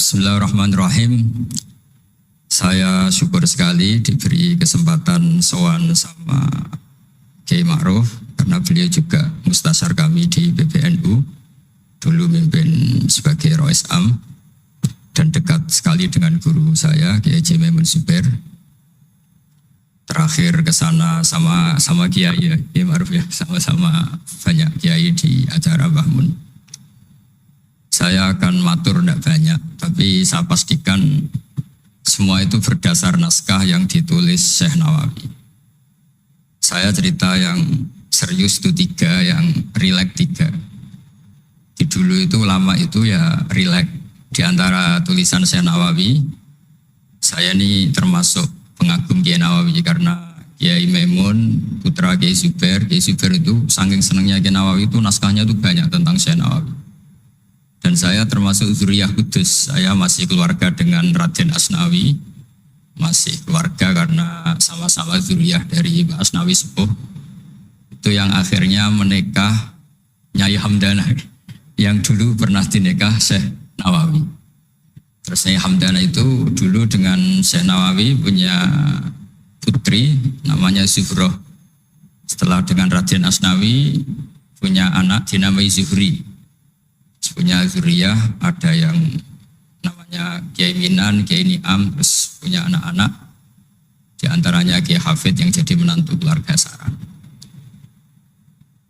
Bismillahirrahmanirrahim. Saya syukur sekali diberi kesempatan sowan sama Kiai Ma'ruf karena beliau juga mustasyar kami di PBNU. Dulu mimpin sebagai Rois Am dan dekat sekali dengan guru saya Kiai Haji Maimun Zubair. Terakhir ke sana sama Kiai Ma'ruf ya, sama-sama banyak kiai di acara Mbah Mun. Saya akan matur tidak banyak, tapi saya pastikan semua itu berdasar naskah yang ditulis Syekh Nawawi. Saya cerita yang serius itu 3, yang rileks 3. Di dulu itu lama itu ya rileks. Di antara tulisan Syekh Nawawi, saya ini termasuk pengagum Kiai Nawawi karena Kiai Maimun, putra Kiai Zubair itu saking senangnya Kiai Nawawi itu naskahnya itu banyak tentang Syekh Nawawi. Dan saya termasuk zuriyah kudus, saya masih keluarga dengan Raden Asnawi, masih keluarga karena sama-sama zuriyah dari Mbah Asnawi Sepuh. Itu yang akhirnya menikah Nyai Hamdana, yang dulu pernah dinikah Syekh Nawawi. Terus Nyai Hamdana itu dulu dengan Syekh Nawawi punya putri namanya Zuhroh. Setelah dengan Raden Asnawi punya anak dinamai Zuhri. Punya zuriyah, ada yang namanya Kiai Minan, Kiai Niam, terus punya anak-anak, di antaranya Kiai Hafid yang jadi menantu keluarga Saran.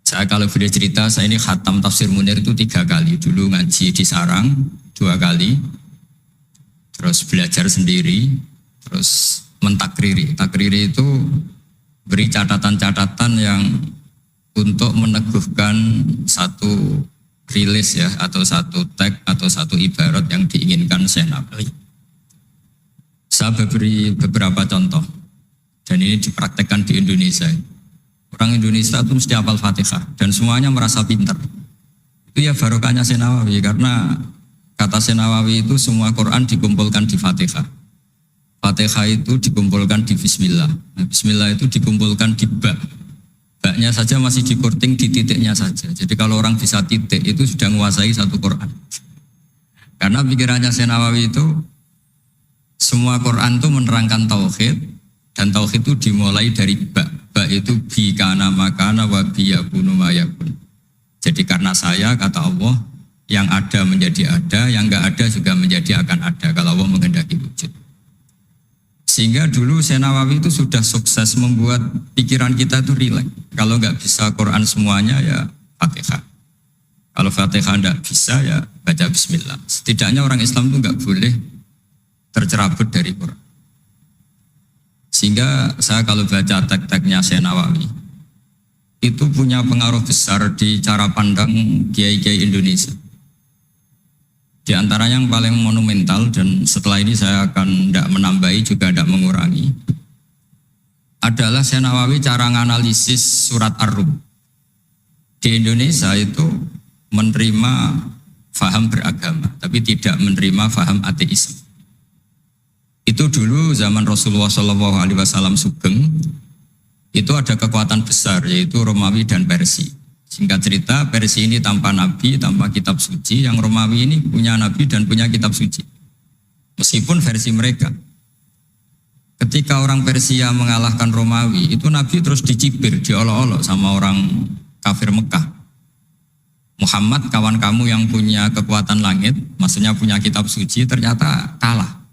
Saya kalau boleh cerita, saya ini khatam Tafsir Munir itu 3 kali. Dulu ngaji di Sarang 2 kali, terus belajar sendiri, terus mentakriri. Takriri itu beri catatan-catatan yang untuk meneguhkan satu rilis ya, atau satu tag atau satu ibarat yang diinginkan Syekh Nawawi. Saya beri beberapa contoh dan ini dipraktekkan di Indonesia. Orang Indonesia itu mesti hafal Fatihah dan semuanya merasa pintar. Itu ya barokahnya Syekh Nawawi, karena kata Syekh Nawawi itu semua Quran dikumpulkan di Fatihah. Fatihah itu dikumpulkan di Bismillah. Nah, Bismillah itu dikumpulkan di Ba. Baknya saja masih dikorting di titiknya saja. Jadi kalau orang bisa titik itu sudah menguasai satu Quran. Karena pikirannya Syekh Nawawi itu semua Quran itu menerangkan tauhid, dan tauhid itu dimulai dari ba. Ba itu bi kana makana wa bi yakunu ma yakun. Jadi karena saya, kata Allah, yang ada menjadi ada, yang enggak ada juga menjadi akan ada kalau Allah menghendaki wujud. Sehingga dulu Syekh Nawawi itu sudah sukses membuat pikiran kita itu rileks. Kalau nggak bisa Quran semuanya ya Fatihah. Kalau Fatihah nggak bisa ya baca Bismillah. Setidaknya orang Islam itu nggak boleh tercerabut dari Quran. Sehingga saya kalau baca teks-teksnya Syekh Nawawi itu punya pengaruh besar di cara pandang kiai-kiai Indonesia. Di antara yang paling monumental, dan setelah ini saya akan tidak menambahi juga tidak mengurangi, adalah Syekh Nawawi cara menganalisis surat Ar-Rum. Di Indonesia itu menerima faham beragama, tapi tidak menerima faham ateisme. Itu dulu zaman Rasulullah SAW Sugeng, itu ada kekuatan besar yaitu Romawi dan Persia. Singkat cerita, Persia ini tanpa nabi, tanpa kitab suci, yang Romawi ini punya nabi dan punya kitab suci. Meskipun versi mereka. Ketika orang Persia mengalahkan Romawi, itu nabi terus dicibir, diolok-olok sama orang kafir Mekah. Muhammad, kawan kamu yang punya kekuatan langit, maksudnya punya kitab suci, ternyata kalah.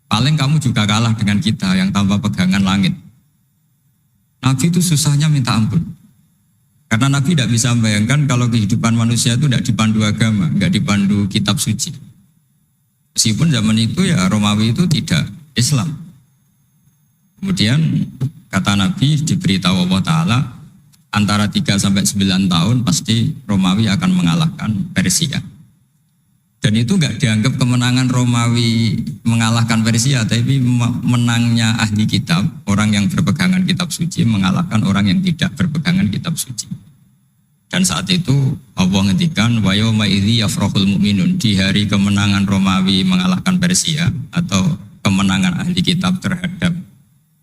Paling kamu juga kalah dengan kita yang tanpa pegangan langit. Nabi itu susahnya minta ampun. Karena Nabi tidak bisa membayangkan kalau kehidupan manusia itu tidak dipandu agama, tidak dipandu kitab suci. Meskipun zaman itu ya Romawi itu tidak Islam. Kemudian kata Nabi diberitahu Allah Ta'ala antara 3 sampai 9 tahun pasti Romawi akan mengalahkan Persia. Dan itu enggak dianggap kemenangan Romawi mengalahkan Persia, tapi menangnya ahli kitab, orang yang berpegangan kitab suci mengalahkan orang yang tidak berpegangan kitab suci. Dan saat itu Allah ngendikan wa yauma idzi yafrahul mu'minun, di hari kemenangan Romawi mengalahkan Persia atau kemenangan ahli kitab terhadap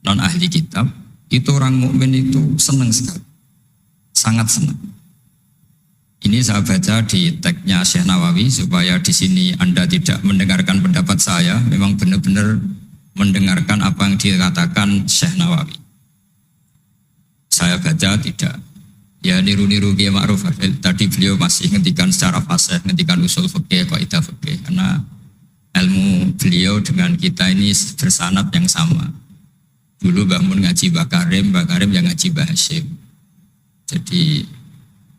non ahli kitab, itu orang mukmin itu senang sekali. Sangat senang. Ini saya baca di tagnya Syekh Nawawi supaya di sini Anda tidak mendengarkan pendapat saya, memang benar-benar mendengarkan apa yang dikatakan Syekh Nawawi. Saya baca tidak, ya niru-niru Kiai Ma'ruf. Tadi beliau masih ngendikan secara fasih, ngendikan usul fikih, kaidah fikih, karena ilmu beliau dengan kita ini bersanad yang sama. Dulu Mbah Mun ngaji Mbah Karim yang ngaji Mbah Hasyim. Jadi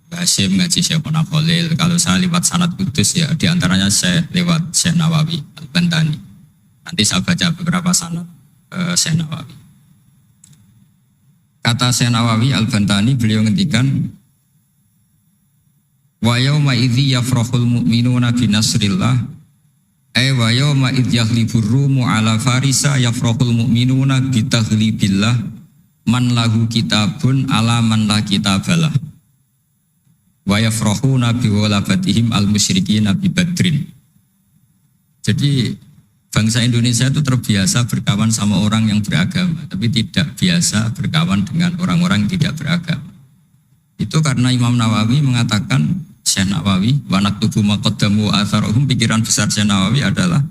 Mbah Hasyim ngaji Syekh Khalil. Kalau saya lewat sanad kudus ya diantaranya saya lewat Syekh Nawawi Al-Bantani. Nanti saya baca beberapa sanad Syekh Nawawi. Kata Syekh Nawawi Al-Bantani, beliau ngendikan wa yauma idzi yafrahul mu'minuna bi nasrillah wa yawma idh yaghlibur rumu ala farisa yafrahul mu'minuna bitaghlibillah man lahu kitabun ala man la kitabalah wa yafrahuna biwalabatihim al-musyrikina bi badrin. Jadi bangsa Indonesia itu terbiasa berkawan sama orang yang beragama, tapi tidak biasa berkawan dengan orang-orang yang tidak beragama. Itu karena Imam Nawawi mengatakan, Syekh Nawawi, wa naktubu maqaddamu atharohum, pikiran besar Syekh Nawawi adalah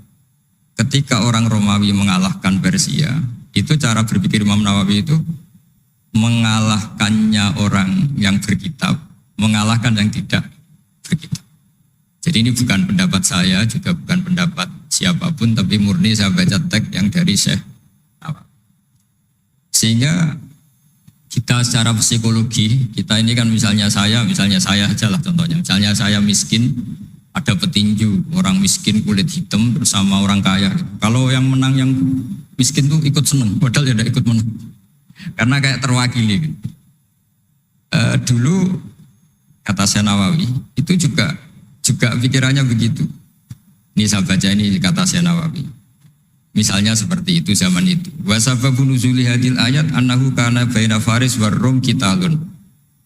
ketika orang Romawi mengalahkan Persia, itu cara berpikir Imam Nawawi itu mengalahkannya orang yang berkitab, mengalahkan yang tidak berkitab. Jadi ini bukan pendapat saya, juga bukan pendapat siapapun, tapi murni saya baca teks yang dari Syekh Nawawi. Sehingga kita secara psikologi, kita ini kan misalnya saya aja lah contohnya. Misalnya saya miskin, ada petinju, orang miskin kulit hitam bersama orang kaya. Kalau yang menang yang miskin tuh ikut seneng, padahal ya tidak ikut menang. Karena kayak terwakili. Dulu kata Syekh Nawawi, itu juga pikirannya begitu. Ini saya baca ini kata Syekh Nawawi. Misalnya seperti itu zaman itu. Wa sababu nuzuli hadil ayat annahu kana baina Faris war Rum qitalun.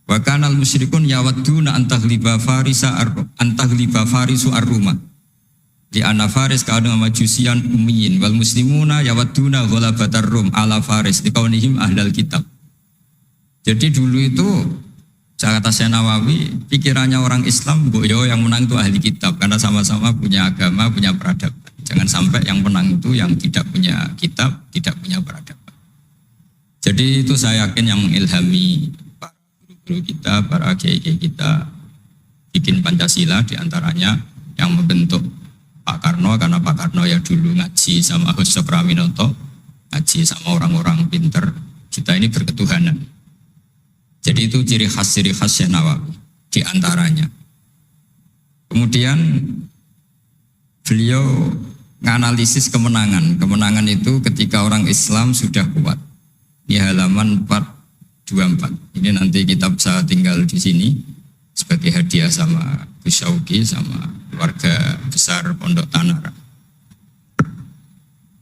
Wa kana al musyrikun yawadduna antaghliba farisu ar-Ruma. Di anna Faris kana majusian ummiyin wal muslimuna yawadduna ghalabatar Rum ala Faris liqaunihim ahlal kitab. Jadi dulu itu kata Syekh Nawawi, pikirannya orang Islam, boyo yang menang itu ahli kitab karena sama-sama punya agama, punya peradaban. Jangan sampai yang menang itu yang tidak punya kitab, tidak punya peradaban. Jadi itu saya yakin yang mengilhami para guru-guru kita, para kiai-kiai kita bikin Pancasila, diantaranya yang membentuk Pak Karno, karena Pak Karno ya dulu ngaji sama Gus Sokraminoto, ngaji sama orang-orang pinter. Kita ini berketuhanan. Jadi itu ciri khas Syekh Nawawi diantaranya. Kemudian beliau menganalisis kemenangan. Kemenangan itu ketika orang Islam sudah kuat. Ini halaman 424. Ini nanti kita bisa tinggal di sini sebagai hadiah sama Gus Syauqi sama keluarga besar Pondok Tanara.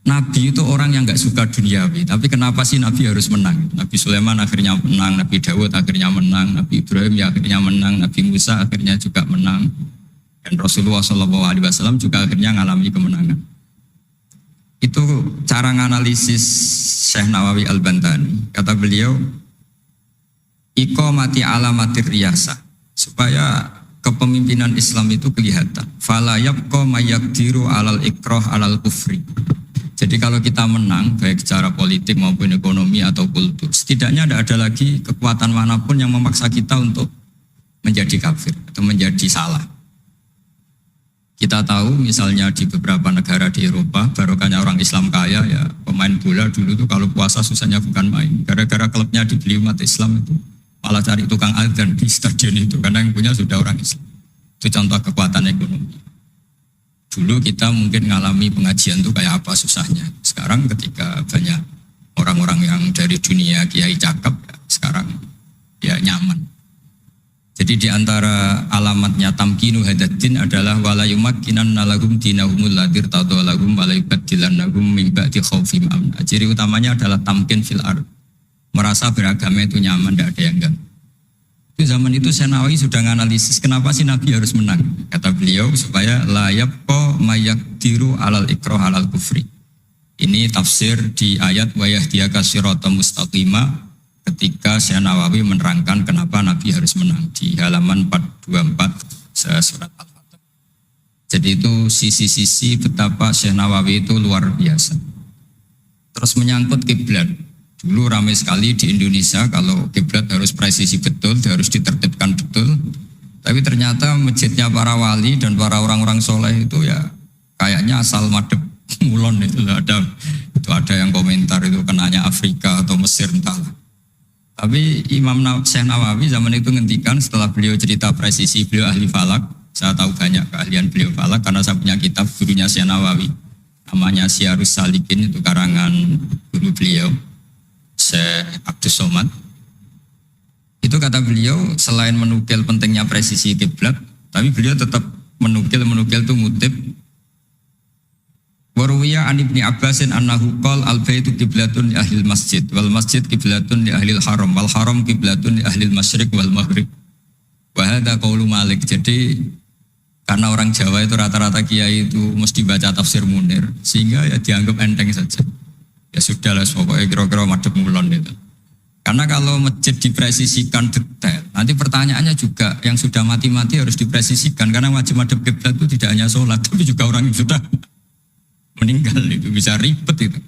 Nabi itu orang yang nggak suka duniawi, tapi kenapa sih Nabi harus menang? Nabi Sulaiman akhirnya menang, Nabi Dawud akhirnya menang, Nabi Ibrahim ya akhirnya menang, Nabi Musa akhirnya juga menang, dan Rasulullah SAW juga akhirnya mengalami kemenangan. Itu cara menganalisis Syekh Nawawi Al-Bantani. Kata beliau, iqamati alamatir riyasah, supaya kepemimpinan Islam itu kelihatan. Fala yabqa mayaqdiru alal ikrah alal kufri. Jadi kalau kita menang, baik secara politik maupun ekonomi atau kultur, setidaknya tidak ada lagi kekuatan manapun yang memaksa kita untuk menjadi kafir atau menjadi salah. Kita tahu misalnya di beberapa negara di Eropa, barokahnya orang Islam kaya ya, pemain bola dulu tuh kalau puasa susahnya bukan main. Gara-gara klubnya dibeli umat Islam itu, malah cari tukang adzan di stadion itu, karena yang punya sudah orang Islam. Itu contoh kekuatan ekonomi. Dulu kita mungkin ngalami pengajian itu kayak apa susahnya. Sekarang ketika banyak orang-orang yang dari dunia kiai cakep, ya, sekarang ya nyaman. Jadi di antara alamatnya tamkinu hadatin adalah wala yumakkinanna lahum dinahumul ladir tadawalahum wala yubaddilannahum min ba'di khaufim amna. Ciri utamanya adalah tamkin fil ard. Merasa beragama itu nyaman, tidak ada yang ganggu. Itu zaman itu Syekh Nawawi sudah menganalisis kenapa sih Nabi harus menang. Kata beliau supaya la yabqa mayaqdiru alal ikrah alal kufri. Ini tafsir di ayat wa yahdiyaka siratan mustaqima ketika Syekh Nawawi menerangkan kenapa Nabi harus menang di halaman 424 surat Al-Fatih. Jadi itu sisi-sisi betapa Syekh Nawawi itu luar biasa. Terus menyangkut kiblat. Dulu ramai sekali di Indonesia kalau kiblat harus presisi betul, harus ditertibkan betul. Tapi ternyata masjidnya para wali dan para orang-orang soleh itu ya kayaknya asal madep mulon itu ada yang komentar itu kenanya Afrika atau Mesir entahlah. Tapi Imam Syekh Nawawi zaman itu ngendikan setelah beliau cerita presisi, beliau ahli falak. Saya tahu banyak keahlian beliau falak karena saya punya kitab gurunya Syekh Nawawi. Namanya Syiarus Salikin, itu karangan guru beliau, Syekh Abdus Somad. Itu kata beliau selain menukil pentingnya presisi kiblat, tapi beliau tetap menukil itu ngutip Waruwiya an Ibni Abbasin annahu qol al-baitu qiblatun li ahlil masjid wal masjid qiblatun li ahlil haram wal haram qiblatun li ahlil masyriq wal maghrib. Wa hadza qaulu Malik. Jadi karena orang Jawa itu rata-rata kiai itu mesti baca tafsir Munir sehingga ya dianggap enteng saja. Ya sudahlah pokoknya kira-kira madhep mulon itu. Karena kalau masjid dipresisikan detail, nanti pertanyaannya juga yang sudah mati-mati harus dipresisikan karena wajib madhep kiblat itu tidak hanya sholat tapi juga orang yang sudah meninggal itu bisa ribet itu.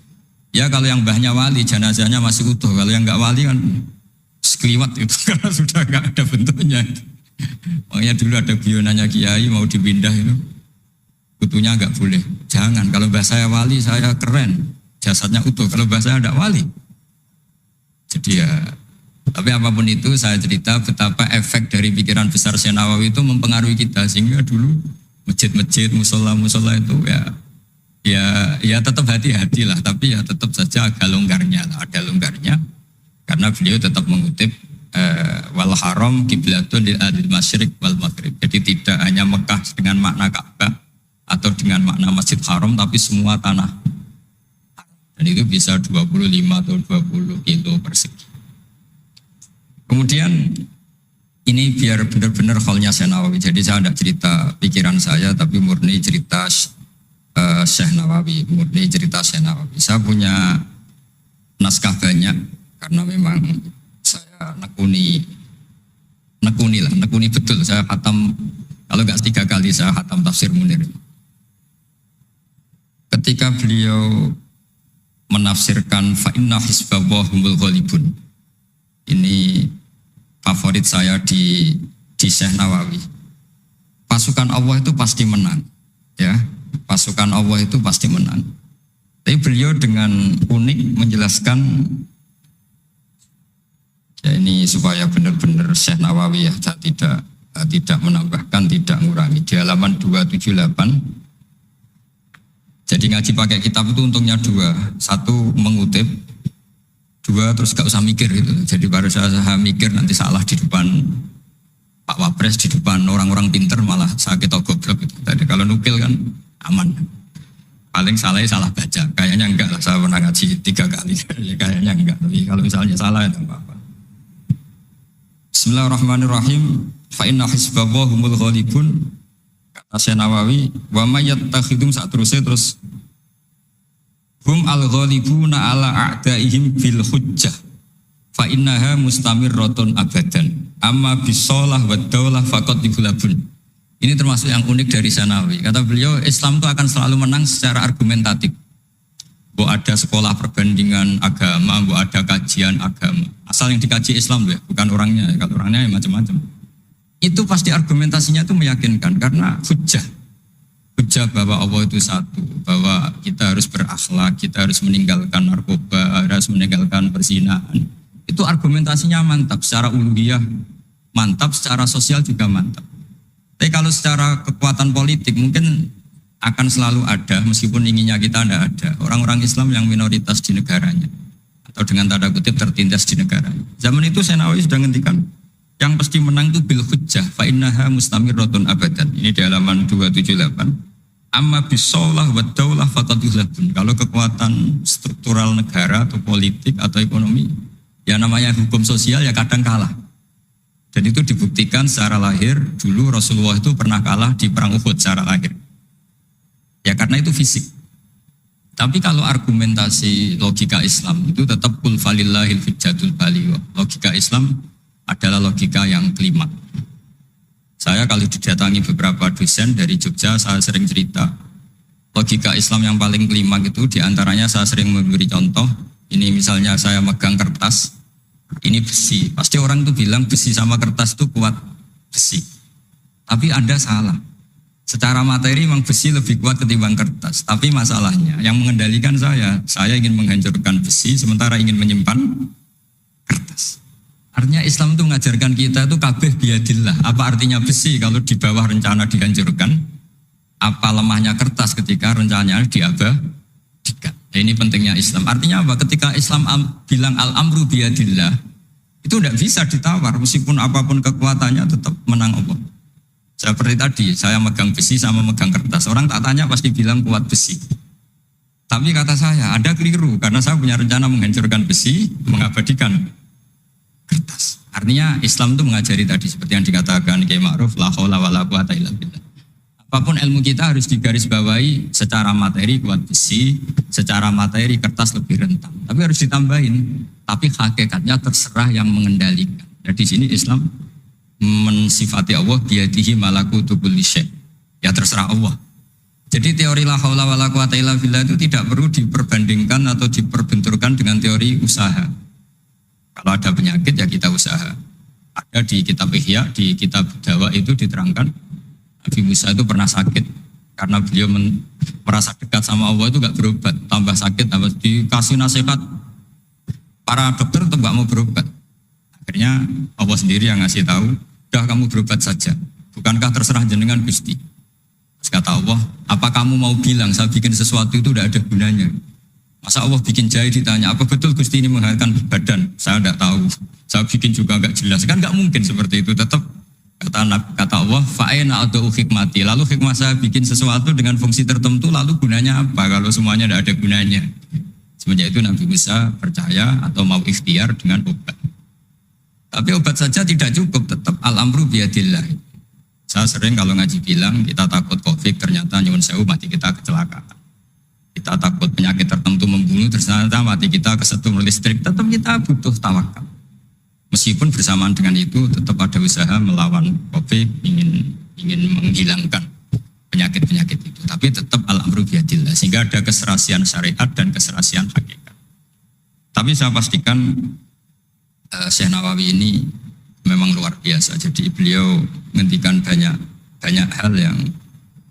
Ya kalau yang mbahnya wali jenazahnya masih utuh, kalau yang enggak wali kan sekliwat itu karena sudah enggak ada bentuknya. Makanya dulu ada guyonannya kiai mau dipindah itu utuhnya enggak boleh. Jangan, kalau mbah saya wali saya keren, jasadnya utuh. Kalau mbah saya enggak wali. Jadi ya, tapi apapun itu saya cerita betapa efek dari pikiran besar Syekh Nawawi itu mempengaruhi kita sehingga dulu masjid-masjid, musola-musola itu ya tetap hati-hati lah, tapi ya tetap saja agak longgarnya lah, ada longgarnya karena beliau tetap mengutip wal haram qiblatun lil adil masyriq wal maghrib. Jadi tidak hanya Mekah dengan makna Ka'bah atau dengan makna Masjid Haram, tapi semua tanah. Dan itu bisa 25 atau 20 kilo persegi. Kemudian ini biar benar-benar halnya Syekh Nawawi. Jadi saya tidak cerita pikiran saya, tapi murni cerita Syekh Nawawi, murni cerita Syekh Nawawi. Saya punya naskah banyak karena memang saya nekuni betul. Saya khatam, kalau enggak 3 kali saya khatam tafsir Munir. Ketika beliau menafsirkan fa inna hizballahi humul ghalibun. Ini favorit saya di Syekh Nawawi. Pasukan Allah itu pasti menang, ya. Pasukan Allah itu pasti menang. Tapi beliau dengan unik menjelaskan, ya ini supaya benar-benar Syekh Nawawi ya, tidak menambahkan, tidak mengurangi. Di halaman 278. Jadi ngaji pakai kitab itu untungnya 2. 1 mengutip, 2 terus gak usah mikir gitu. Jadi baru saya mikir nanti salah di depan Pak Wapres, di depan orang-orang pinter malah sakit atau goblok gitu. Jadi kalau nukil kan aman. Paling salah baca. Kayaknya enggak lah, saya pernah ngaji 3 kali. Kayaknya enggak, tapi kalau misalnya salah itu apa-apa. Bismillahirrahmanirrahim. Fa inna hizballahi humul ghalibun. Kata Syekh Nawawi, wa may yattakhidum terus hum al-ghalibuna ala a'daihim bil hujjah fa innaha mustamirratun abadan amma bisolah wa daulah faqad digulabun. Ini termasuk yang unik dari Syekh Nawawi. Kata beliau, Islam itu akan selalu menang secara argumentatif. Bahwa ada sekolah perbandingan agama, bahwa ada kajian agama. Asal yang dikaji Islam ya, bukan orangnya. Kalau orangnya ya macam-macam. Itu pasti argumentasinya itu meyakinkan karena hujjah bahwa Allah itu satu, bahwa kita harus berakhlak, kita harus meninggalkan narkoba, harus meninggalkan perzinahan. Itu argumentasinya mantap, secara uluhiyah mantap, secara sosial juga mantap. Tapi kalau secara kekuatan politik mungkin akan selalu ada, meskipun inginnya kita tidak ada, orang-orang Islam yang minoritas di negaranya atau dengan tanda kutip tertindas di negaranya. Zaman itu Syekh Nawawi sudah ngendikan yang pasti menang itu bil hujjah fa innaha mustamirratun abadan. Ini di halaman 278. Amma bisolah wa daulah faqad yughlabun. Kalau kekuatan struktural negara atau politik atau ekonomi, ya namanya hukum sosial ya kadang kalah. Dan itu dibuktikan secara lahir. Dulu Rasulullah itu pernah kalah di perang Uhud secara lahir. Ya karena itu fisik. Tapi kalau argumentasi logika Islam itu tetap kul falillahil hujjatul baligh. Logika Islam adalah logika yang kelima. Saya kalau didatangi beberapa dosen dari Jogja, saya sering cerita logika Islam yang paling kelima itu diantaranya saya sering memberi contoh. Ini misalnya saya megang kertas, ini besi. Pasti orang itu bilang besi sama kertas itu kuat besi. Tapi Anda salah. Secara materi memang besi lebih kuat ketimbang kertas. Tapi masalahnya yang mengendalikan saya ingin menghancurkan besi sementara ingin menyimpan kertas. Artinya Islam itu mengajarkan kita itu kabeh biadillah. Apa artinya besi kalau di bawah rencana dihancurkan? Apa lemahnya kertas ketika rencananya diabadikan? Nah, ini pentingnya Islam. Artinya apa? Ketika Islam bilang al-amru biadillah, itu tidak bisa ditawar. Meskipun apapun kekuatannya tetap menang Allah. Seperti tadi, saya megang besi sama megang kertas. Orang tak tanya pasti bilang kuat besi. Tapi kata saya, Anda keliru. Karena saya punya rencana menghancurkan besi, mengabadikan kertas. Artinya Islam itu mengajari tadi. Seperti yang dikatakan Kiai Ma'ruf, la haula wala quwata illa billah. Apapun ilmu kita harus digarisbawahi secara materi kuat besi, secara materi kertas lebih rentan. Tapi harus ditambahin, tapi hakikatnya terserah yang mengendalikan. Jadi di sini Islam mensifati Allah biyadihi malakutu kulli syai'. Ya terserah Allah. Jadi teori la haula wala quwata illa billah itu tidak perlu diperbandingkan atau diperbenturkan dengan teori usaha. Kalau ada penyakit ya kita usaha. Ada di kitab Ihya, di kitab Dawa itu diterangkan Nabi Musa itu pernah sakit karena beliau merasa dekat sama Allah itu gak berobat, tambah sakit, tambah dikasih nasihat para dokter tetap gak mau berobat. Akhirnya Allah sendiri yang ngasih tahu, udah kamu berobat saja, bukankah terserah jenengan Gusti? Terus kata Allah, apa kamu mau bilang saya bikin sesuatu itu udah ada gunanya? Masa Allah bikin jahe ditanya, apa betul Gusti ini menghasilkan badan? Saya tidak tahu, saya bikin juga gak jelas, kan gak mungkin seperti itu. Tetap kata Allah, fa'ena atau hikmati. Lalu hikmah saya bikin sesuatu dengan fungsi tertentu, lalu gunanya apa? Kalau semuanya tidak ada gunanya. Semenjak itu Nabi Musa percaya atau mau ikhtiar dengan obat. Tapi obat saja tidak cukup, tetap al-amru biyadillah. Saya sering kalau ngaji bilang, kita takut COVID, ternyata nyuwun sewu mati kita kecelakaan. Kita takut penyakit tertentu membunuh, ternyata mati kita kesetrum listrik. Tetap kita butuh tawakal. Meskipun bersamaan dengan itu tetap ada usaha melawan COVID, ingin menghilangkan penyakit-penyakit itu. Tapi tetap al-amru biyadillah. Sehingga ada keserasian syariat dan keserasian hakikat. Tapi saya pastikan Syekh Nawawi ini memang luar biasa. Jadi beliau menghentikan banyak hal yang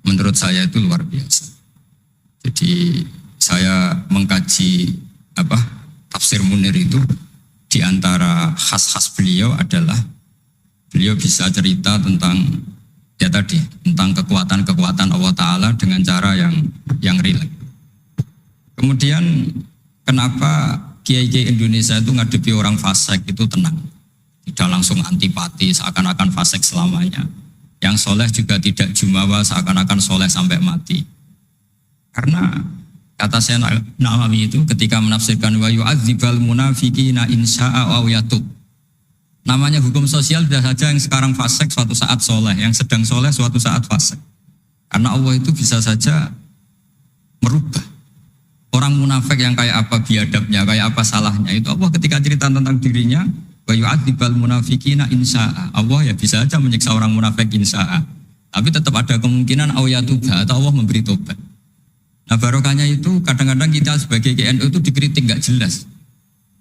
menurut saya itu luar biasa. Jadi saya mengkaji tafsir Munir itu, di antara khas-khas beliau adalah beliau bisa cerita tentang tentang kekuatan-kekuatan Allah Ta'ala dengan cara yang rileks. Kemudian kenapa kiai-kiai Indonesia itu ngadepi orang fasik itu tenang, tidak langsung antipati seakan-akan fasik selamanya. Yang soleh juga tidak jumawa seakan-akan soleh sampai mati. Karena kata saya Nawawi itu ketika menafsirkan wa yu'adzibal munafiqina insya'a wa yatub. Namanya hukum sosial sudah saja yang sekarang fasik suatu saat soleh, yang sedang soleh suatu saat fasik. Karena Allah itu bisa saja merubah. Orang munafik yang kayak apa biadabnya, kayak apa salahnya, itu Allah ketika cerita tentang dirinya wa yu'adzibal munafiqina insya'a. Allah ya bisa saja menyiksa orang munafik insya'a. Tapi tetap ada kemungkinan au yatuba atau Allah memberi tobat. Nah barokahnya itu kadang-kadang kita sebagai GNU itu dikritik gak jelas.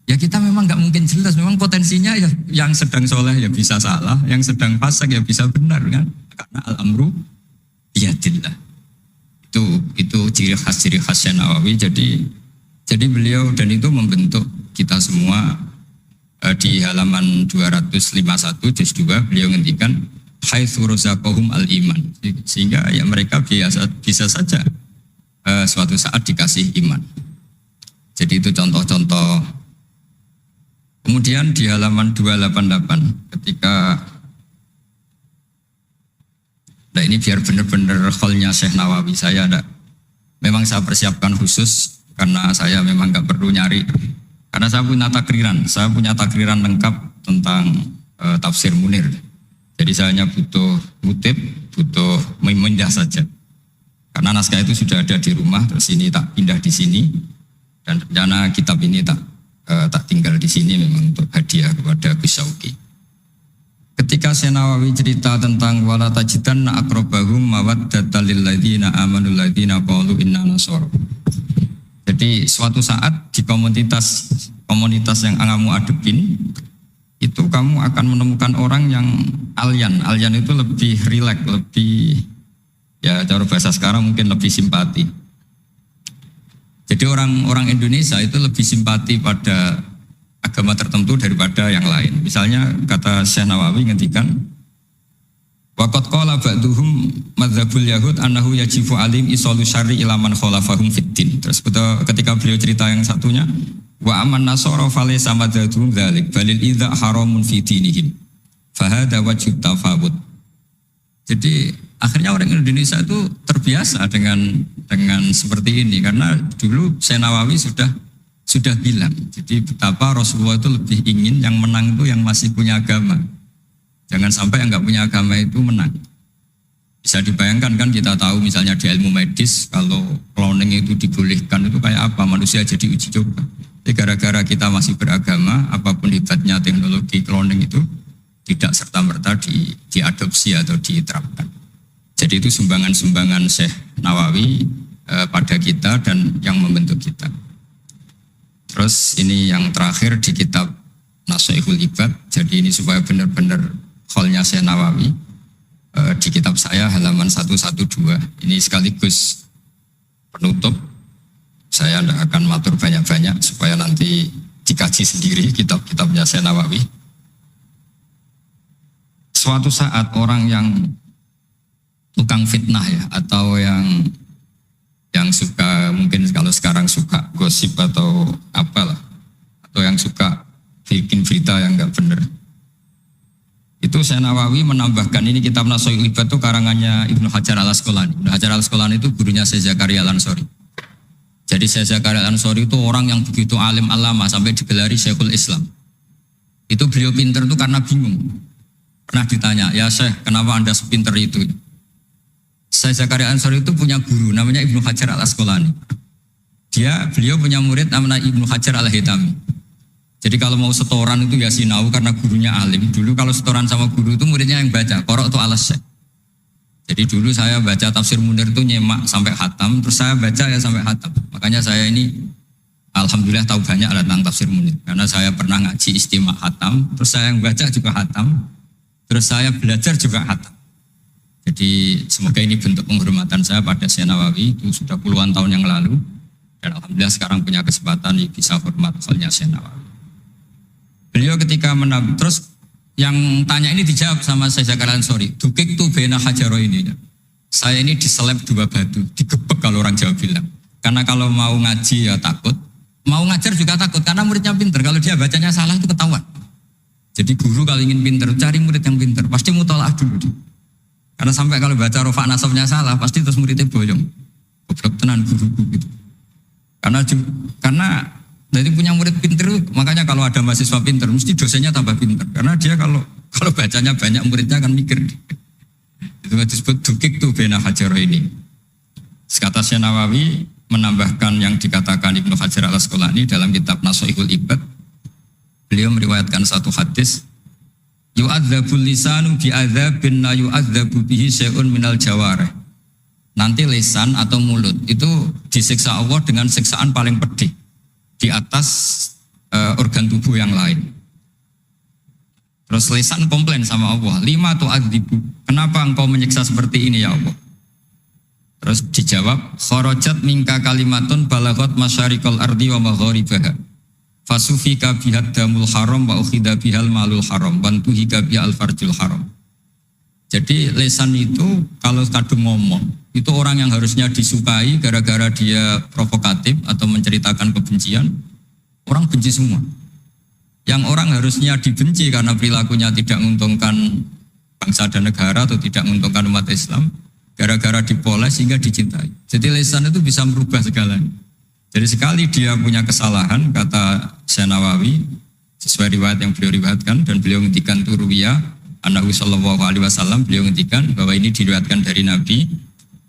Ya kita memang gak mungkin jelas, memang potensinya ya yang sedang soleh ya bisa salah, yang sedang fasik ya bisa benar kan. Karena al-amru biyadillah. Itu ciri khasnya Nawawi. Jadi beliau dan itu membentuk kita semua di halaman 251 juz 2 beliau ngendikan haitsu razaqahum al-iman. Sehingga ya mereka bisa saja suatu saat dikasih iman. Jadi itu contoh-contoh. Kemudian di halaman 288 ketika nah ini biar benar-benar kholnya Syekh Nawawi memang saya persiapkan khusus karena saya memang gak perlu nyari karena saya punya takriran lengkap tentang tafsir Munir. Jadi saya hanya butuh kutip, butuh memindah saja. Karena naskah itu sudah ada di rumah, terus ini tak pindah di sini, dan rencana kitab ini tak tinggal di sini memang untuk hadiah kepada Gus Syauqi. Ketika Senawawi cerita tentang wala tajidanna aqrabahum mawaddatan lil ladzina amanu ladzina qalu inna nasara. Jadi suatu saat di komunitas yang kamu adepin itu kamu akan menemukan orang yang alien. Alien itu lebih rileks, lebih ya cara bahasa sekarang mungkin lebih simpati. Jadi orang Indonesia itu lebih simpati pada agama tertentu daripada yang lain. Misalnya kata Syekh Nawawi ngendikan waqad qala ba'duhum madzhabul yahud annahu yajibu alim isalu syarri ila man khalafahum fiddin. Terus ketika beliau cerita yang satunya wa aman nasara falaysa madzhabum dzalik balil idza haramun fi dinihim. Fa hadza wajhu tafawut. Jadi akhirnya orang Indonesia itu terbiasa dengan seperti ini karena dulu Syekh Nawawi sudah bilang. Jadi betapa Rasulullah itu lebih ingin yang menang itu yang masih punya agama. Jangan sampai yang nggak punya agama itu menang. Bisa dibayangkan kan kita tahu misalnya di ilmu medis kalau cloning itu dibolehkan itu kayak apa manusia jadi uji coba. Jadi gara-gara kita masih beragama apapun hebatnya teknologi cloning itu tidak serta-merta diadopsi atau diterapkan. Jadi itu sumbangan-sumbangan Syekh Nawawi pada kita dan yang membentuk kita. Terus ini yang terakhir di kitab Nashihul Ibad. Jadi ini supaya benar-benar kholnya Syekh Nawawi di kitab saya halaman 112. Ini sekaligus penutup. Saya tidak akan matur banyak-banyak supaya nanti dikaji sendiri kitab-kitabnya Syekh Nawawi. Suatu saat orang yang tukang fitnah ya atau yang suka mungkin kalau sekarang suka gosip atau apalah atau yang suka bikin berita yang enggak benar. Itu Syekh Nawawi menambahkan ini kitab Nashihul Ibad itu karangannya Ibnu Hajar Al-Asqalani. Ibnu Hajar Al-Asqalani itu gurunya Syekh Zakaria Al-Ansori. Jadi Syekh Zakaria Al-Ansori itu orang yang begitu alim alama sampai digelari Syekhul Islam. Itu beliau pinter itu karena bingung. Pernah ditanya, ya Syekh, kenapa Anda sepinter itu? Syekh Zakaria Al-Ansori itu punya guru namanya Ibnu Hajar Al-Asqalani. Beliau punya murid namanya Ibnu Hajar Al-Haytami. Jadi kalau mau setoran itu ya sinau karena gurunya alim. Dulu kalau setoran sama guru itu muridnya yang baca, qorok itu alas Syekh. Jadi dulu saya baca tafsir Munir itu nyemak sampai khatam, terus saya baca ya sampai khatam. Makanya saya ini alhamdulillah tahu banyak tentang tafsir Munir. Karena saya pernah ngaji istimak khatam, terus saya yang baca juga khatam, terus saya belajar juga khatam. Jadi semoga ini bentuk penghormatan saya pada Syekh Nawawi itu sudah puluhan tahun yang lalu dan alhamdulillah sekarang punya kesempatan bisa hormat kholnya Syekh Nawawi. Beliau ketika terus yang tanya ini dijawab sama Syekh Zakaria Al-Ansori, dukik tu bena hajaro ini. Saya ini diseleb 2 batu, digebek kalau orang Jawa bilang. Karena kalau mau ngaji ya takut, mau ngajar juga takut karena muridnya pinter. Kalau dia bacanya salah itu ketahuan. Jadi guru kalau ingin pinter cari murid yang pinter, pasti mutolaah dulu. Karena sampai kalau baca rofa nasabnya salah, pasti terus muridnya boyong. Goblok tenan guruku gitu. Karena jadi punya murid pinter, makanya kalau ada mahasiswa pinter, mesti dosennya tambah pinter. Karena dia kalau bacanya banyak muridnya akan mikir. Itu disebut dukik tuh bena hajar ini. Kata Syekh Nawawi menambahkan yang dikatakan Ibnu Hajar Al-Asqalani dalam kitab Nashihul Ibad. Beliau meriwayatkan satu hadis. Yu'adzabul lisanu bi'adzabin la yu'adzabu bihi syai'un minal jawarih. Nanti lisan atau mulut itu disiksa Allah dengan siksaan paling pedih di atas organ tubuh yang lain. Terus lisan komplain sama Allah, 5 tu'adzibu, kenapa engkau menyiksa seperti ini ya Allah? Terus dijawab, kharajat minka kalimatun balaghat masyariqal ardi wa magharibaha. Fasufika bihad damul haram wa ukhida bihal malul haram bantuhika bihal farjul haram. Jadi lisan itu kalau kadung ngomong, itu orang yang harusnya disukai gara-gara dia provokatif atau menceritakan kebencian, orang benci semua. Yang orang harusnya dibenci karena perilakunya tidak menguntungkan bangsa dan negara atau tidak menguntungkan umat Islam, gara-gara dipoles sehingga dicintai. Jadi lisan itu bisa merubah segalanya. Jadi sekali dia punya kesalahan, kata Syekh Nawawi, sesuai riwayat yang beliau riwayatkan, dan beliau ngendikan turuwiyah, An-Nabi sallallahu alaihi wasallam, beliau ngendikan bahwa ini diriwayatkan dari Nabi,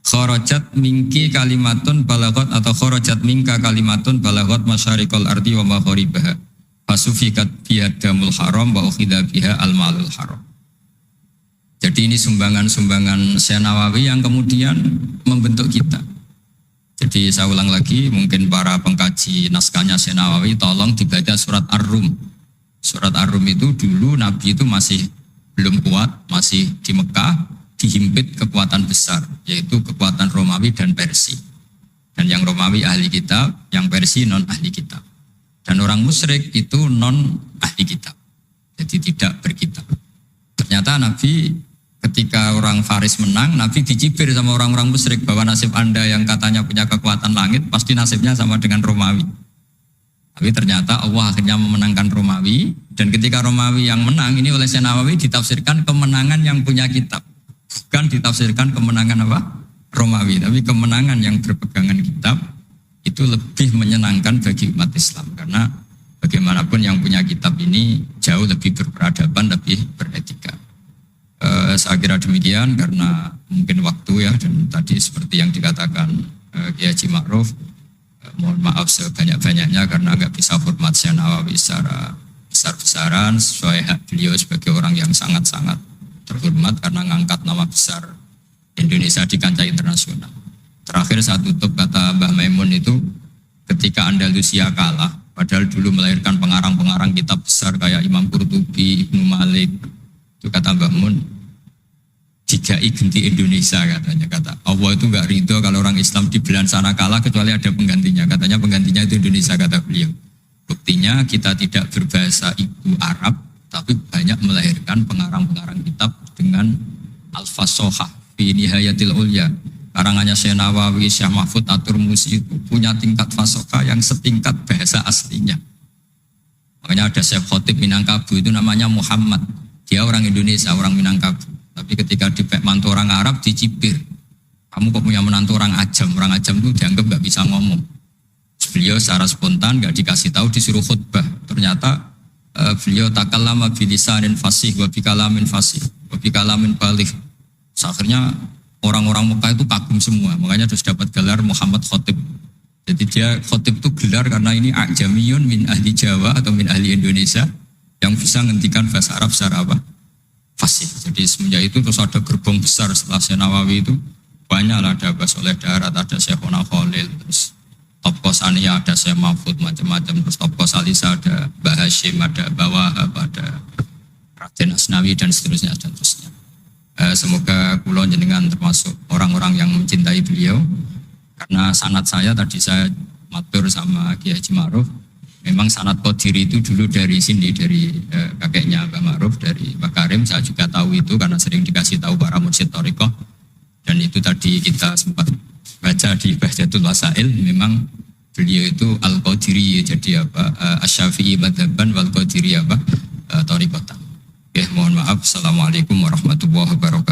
kharajat minki kalimatun balagot atau kharajat minka kalimatun balagot masyariqal ardi wa magharibaha fasufikat biyadamul haram wa ukhidha biha al-malul haram. Jadi ini sumbangan-sumbangan Syekh Nawawi yang kemudian membentuk kita. Jadi saya ulang lagi, mungkin para pengkaji naskahnya Syekh Nawawi tolong dibaca surat Ar-Rum. Surat Ar-Rum itu dulu Nabi itu masih belum kuat, masih di Mekah, dihimpit kekuatan besar, yaitu kekuatan Romawi dan Persia. Dan yang Romawi ahli kitab, yang Persia non ahli kitab. Dan orang musyrik itu non ahli kitab, jadi tidak berkitab. Ternyata Nabi ketika orang Faris menang, Nabi dicibir sama orang-orang musyrik bahwa nasib anda yang katanya punya kekuatan langit, pasti nasibnya sama dengan Romawi. Tapi ternyata Allah akhirnya memenangkan Romawi, dan ketika Romawi yang menang, ini oleh Syekh Nawawi ditafsirkan kemenangan yang punya kitab. Bukan ditafsirkan kemenangan apa? Romawi, tapi kemenangan yang berpegangan kitab. Itu lebih menyenangkan bagi umat Islam karena bagaimanapun yang punya kitab ini jauh lebih berperadaban, lebih beretika. Saya kira demikian karena mungkin waktu ya, dan tadi seperti yang dikatakan Kiai Haji Ma'ruf, mohon maaf sebanyak-banyaknya karena nggak bisa hormat Syekh Nawawi secara besar-besaran sesuai hak beliau sebagai orang yang sangat-sangat terhormat karena ngangkat nama besar Indonesia di kancah internasional. Terakhir saya tutup kata Mbah Maimun itu ketika Andalusia kalah, padahal dulu melahirkan pengarang-pengarang kitab besar kayak Imam Qurtubi, Ibnu Malik, itu kata Mbah Mun, digai ganti Indonesia katanya. Kata Allah itu enggak ridho kalau orang Islam di belahan sana kalah kecuali ada penggantinya. Katanya penggantinya itu Indonesia, kata beliau. Buktinya kita tidak berbahasa ibu Arab, tapi banyak melahirkan pengarang-pengarang kitab dengan al-fasohah fi nihayatil ulya. Karangannya Syekh Nawawi, Syekh Mahfud At-Turmusi itu punya tingkat fasoka yang setingkat bahasa aslinya. Makanya ada Syekh Khotib Minangkabau itu namanya Muhammad. Dia orang Indonesia, orang Minangkabau. Tapi ketika dipek mantu orang Arab dicibir. Kamu kok punya menantu orang Ajam? Orang Ajam itu dianggap gak bisa ngomong. Beliau secara spontan gak dikasih tahu, disuruh khutbah. Ternyata beliau takallama bilisanin fasih wa bikalamin fasih wa bikalamin baligh. Akhirnya orang-orang Mekah itu kagum semua, makanya terus dapat gelar Muhammad Khotib. Jadi dia Khotib itu gelar karena ini ajamiyun min ahli Jawa atau min ahli Indonesia yang bisa menghentikan bahasa Arab secara apa? Fasih. Jadi semenjak itu terus ada gerbong besar setelah Syekh Nawawi itu banyak lah, ada Mbah Soleh Darat, ada Syekhona Khalil, terus Topko Sania, ada Syekh Mahfud, macam-macam, terus Topko Salisa, ada Mbah Hashim, ada Mbah Wahab, ada Raden Asnawi dan seterusnya dan seterusnya. Semoga kula jenengan termasuk orang-orang yang mencintai beliau, karena sanad saya tadi saya matur sama Kiai Haji Ma'ruf, memang sanad Qadiri itu dulu dari sini, dari kakeknya Mbah Ma'ruf, dari Mbah Karim. Saya juga tahu itu karena sering dikasih tahu para mursyid thariqah, dan itu tadi kita sempat baca di Bahjatul Wasail, memang beliau itu Al-Qadiri, jadi apa Asy-Syafi'i madzhaban wal Qadiri apa thariqatan. Mohon maaf. Assalamualaikum warahmatullahi wabarakatuh.